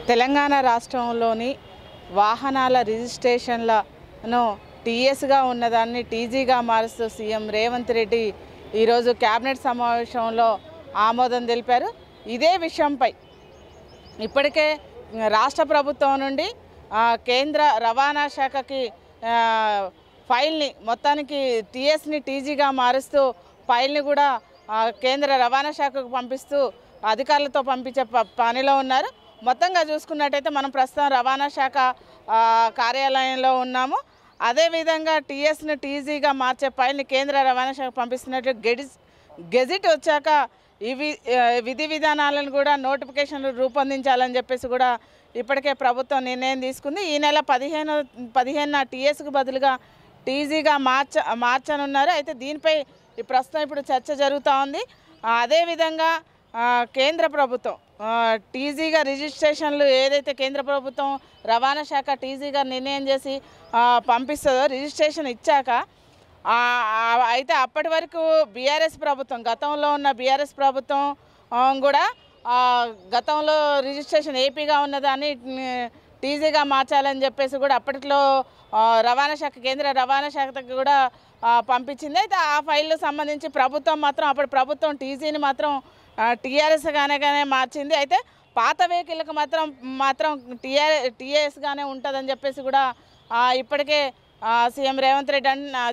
తెలంగాణ రాష్ట్రంలోని వాహనాల రిజిస్ట్రేషన్లను టీఎస్గా ఉన్నదాన్ని టీజీగా మారుస్తూ సీఎం రేవంత్ రెడ్డి ఈరోజు కేబినెట్ సమావేశంలో ఆమోదం తెలిపారు. ఇదే విషయంపై ఇప్పటికే రాష్ట్ర ప్రభుత్వం నుండి కేంద్ర రవాణా శాఖకి ఫైల్ని మొత్తానికి టీఎస్ని టీజీగా మారుస్తూ ఫైల్ని కూడా కేంద్ర రవాణా శాఖకు పంపిస్తూ అధికారులతో పంపించే పనిలో ఉన్నారు. మొత్తంగా చూసుకున్నట్టయితే మనం ప్రస్తుతం రవాణా శాఖ కార్యాలయంలో ఉన్నాము. అదేవిధంగా టీఎస్ని టీజీగా మార్చే ఫైల్ని కేంద్ర రవాణా శాఖ పంపిస్తున్నట్లు గెజిట్ వచ్చాక విధి విధానాలను కూడా నోటిఫికేషన్లు రూపొందించాలని చెప్పేసి కూడా ఇప్పటికే ప్రభుత్వం నిర్ణయం తీసుకుంది. ఈ నెల 15న టీఎస్కు బదులుగా టీజీగా మార్చనున్నారు. అయితే దీనిపై ప్రస్తుతం ఇప్పుడు చర్చ జరుగుతూ ఉంది. అదేవిధంగా కేంద్ర ప్రభుత్వం టీజీగా రిజిస్ట్రేషన్లు ఏదైతే కేంద్ర ప్రభుత్వం రవాణా శాఖ టీజీగా నిర్ణయం చేసి పంపిస్తుందో రిజిస్ట్రేషన్ ఇచ్చాక అయితే అప్పటి వరకు బీఆర్ఎస్ ప్రభుత్వం గతంలో ఉన్న బీఆర్ఎస్ ప్రభుత్వం కూడా గతంలో రిజిస్ట్రేషన్ ఏపీగా ఉన్నదాన్ని టీజీగా మార్చాలని చెప్పేసి కూడా అప్పట్లో రవాణా శాఖ కేంద్ర రవాణా శాఖకు కూడా పంపించింది. అయితే ఆ ఫైల్లో సంబంధించి ప్రభుత్వం మాత్రం అప్పటి ప్రభుత్వం టీజీని మాత్రం టీఆర్ఎస్గానే మార్చింది. అయితే పాత వెహికల్కి మాత్రం టీఎస్గానే ఉంటుందని చెప్పేసి కూడా ఇప్పటికే సీఎం రేవంత్ రెడ్డి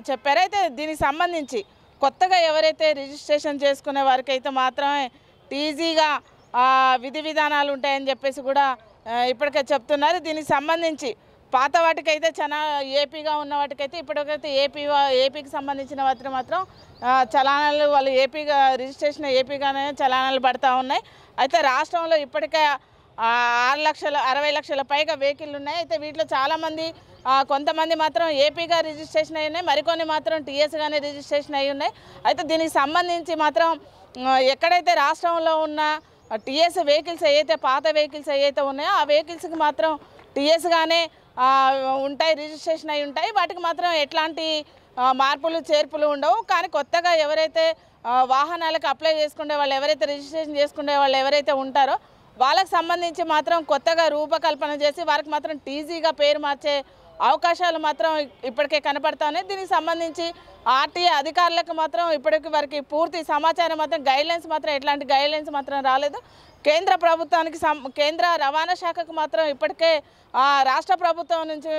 చెప్పారు. అయితే దీనికి సంబంధించి కొత్తగా ఎవరైతే రిజిస్ట్రేషన్ చేసుకునే వారికి అయితే మాత్రమే టీజీగా విధి విధానాలు ఉంటాయని చెప్పేసి కూడా ఇప్పటికే చెప్తున్నారు. దీనికి సంబంధించి పాత వాటికైతే చాలా ఏపీగా ఉన్న వాటికైతే ఇప్పటికైతే ఏపీకి సంబంధించిన వాటికి మాత్రం చలానాలు వాళ్ళు ఏపీగా రిజిస్ట్రేషన్ ఏపీగానే చలానాలు పడుతూ ఉన్నాయి. అయితే రాష్ట్రంలో ఇప్పటికే 6,60,00,000 పైగా వెహికల్ ఉన్నాయి. అయితే వీటిలో చాలామంది కొంతమంది మాత్రం ఏపీగా రిజిస్ట్రేషన్ అయి ఉన్నాయి, మరికొన్ని మాత్రం టీఎస్గానే రిజిస్ట్రేషన్ అయి ఉన్నాయి. అయితే దీనికి సంబంధించి మాత్రం ఎక్కడైతే రాష్ట్రంలో ఉన్న టీఎస్ వెహికల్స్ ఏవైతే పాత వెహికల్స్ ఏవైతే ఉన్నాయో ఆ వెహికల్స్కి మాత్రం టీఎస్గానే ఉంటాయి, రిజిస్ట్రేషన్ అయి ఉంటాయి. వాటికి మాత్రం ఎట్లాంటి మార్పులు చేర్పులు ఉండవు. కానీ కొత్తగా ఎవరైతే వాహనాలకు అప్లై చేసుకునే వాళ్ళు ఎవరైతే రిజిస్ట్రేషన్ చేసుకునే వాళ్ళు ఎవరైతే ఉంటారో వాళ్ళకి సంబంధించి మాత్రం కొత్తగా రూపకల్పన చేసి వారికి మాత్రం టీజీగా పేరు మార్చే అవకాశాలు మాత్రం ఇప్పటికే కనపడతాయి. దీనికి సంబంధించి ఆర్టీఏ అధికారులకు మాత్రం ఇప్పటికి వారికి పూర్తి సమాచారం మాత్రం గైడ్లైన్స్ మాత్రం ఎట్లాంటి గైడ్లైన్స్ మాత్రం రాలేదు. కేంద్ర ప్రభుత్వానికి కేంద్ర రవాణా శాఖకు మాత్రం ఇప్పటికే రాష్ట్ర ప్రభుత్వం నుంచి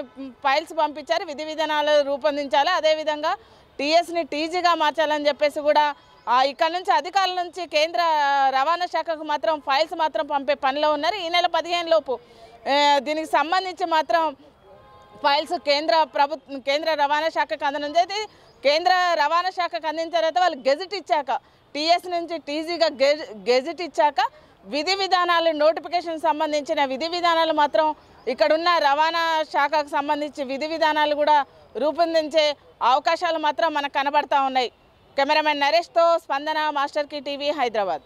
ఫైల్స్ పంపించారు, విధి విధానాలు రూపొందించాలి, అదేవిధంగా టీఎస్ని టీజీగా మార్చాలని చెప్పేసి కూడా ఇక్కడ నుంచి అధికారుల నుంచి కేంద్ర రవాణా శాఖకు మాత్రం ఫైల్స్ మాత్రం పంపే పనిలో ఉన్నారు. ఈ నెల 15 లోపు దీనికి సంబంధించి మాత్రం ఫైల్స్ కేంద్ర రవాణా శాఖకు అందనుంది. అయితే కేంద్ర రవాణా శాఖకు అందించిన తర్వాత వాళ్ళు గెజిట్ ఇచ్చాక టీఎస్ నుంచి టీజీగా గెజిట్ ఇచ్చాక విధి విధానాలు నోటిఫికేషన్ సంబంధించిన విధి విధానాలు మాత్రం ఇక్కడున్న రవాణా శాఖకు సంబంధించి విధి విధానాలు కూడా రూపొందించే అవకాశాలు మాత్రం మనకు కనబడతా ఉన్నాయి. కెమెరామెన్ నరేష్తో స్పందన, మాస్టర్ కీ టీవీ, హైదరాబాద్.